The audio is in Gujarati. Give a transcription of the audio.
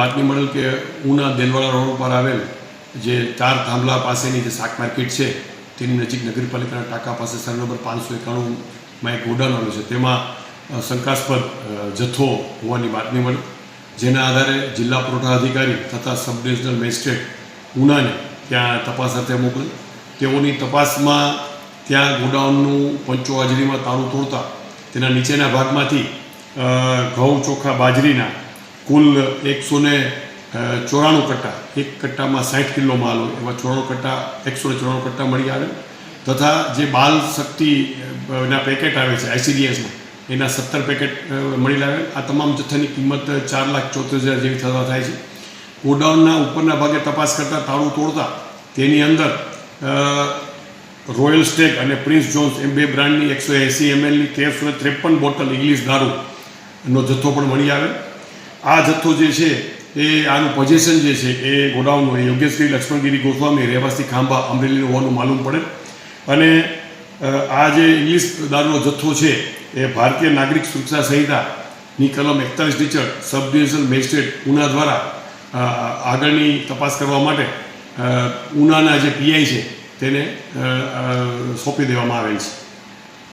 બાતમી મળેલ કે ઉના દેલવાડા રોડ ઉપર આવેલ જે 4 થાંભલા પાસેની જે શાક માર્કેટ છે તેની નજીક નગરપાલિકાના ટાંકા પાસે સર્વે નંબર 591માં એક ગોડાઉન આવેલું છે. તેમાં શંકાસ્પદ જથ્થો હોવાની બાતમી મળી, જેના આધારે જિલ્લા પુરવઠા અધિકારી તથા સબ ડિવિઝનલ મેજિસ્ટ્રેટ ઉનાને ત્યાં તપાસ અર્થે મોકલી. તેઓની તપાસમાં ત્યાં ગોડાઉનનું પંચો હાજરીમાં તાળું તોડતા તેના નીચેના ભાગમાંથી ઘઉં ચોખા બાજરીના કુલ 194 કટ્ટા, એક કટ્ટામાં 60 કિલો માલ હોય એવા 194 કટ્ટા મળી આવે તથા જે બાલ શક્તિના પેકેટ આવે છે ICDSમાં એના 17 પેકેટ મળી લાવે. આ તમામ જથ્થાની કિંમત 4,74,000 જેવી થવા થાય છે. ગોડાઉનના ઉપરના ભાગે તપાસ કરતાં તાળું તોડતા તેની અંદર રોયલ સ્ટેગ અને પ્રિન્સ જોન્સ એમ 2 બ્રાન્ડની 180 mlની 1353 બોટલ ઇંગ્લિશ દારૂનો જથ્થો પણ મળી આવે. આ જથ્થો જે છે એ આનું પોઝિશન જે છે એ ગોડાઉનનું એ યોગેશગીરી લક્ષ્મણગીરી ગોસ્વામી રહેવાસી ખાંભા અમરેલીનું હોવાનું માલુમ પડે. અને આ જે ઇંગ્લિશ દારૂનો જથ્થો છે એ ભારતીય નાગરિક સુરક્ષા સંહિતાની કલમ 41 હેઠળ સબ ડિવિઝનલ મેજિસ્ટ્રેટ ઉના દ્વારા આગળની તપાસ કરવા માટે ઉનાના જે PI છે તેને સોંપી દેવામાં આવેલ છે.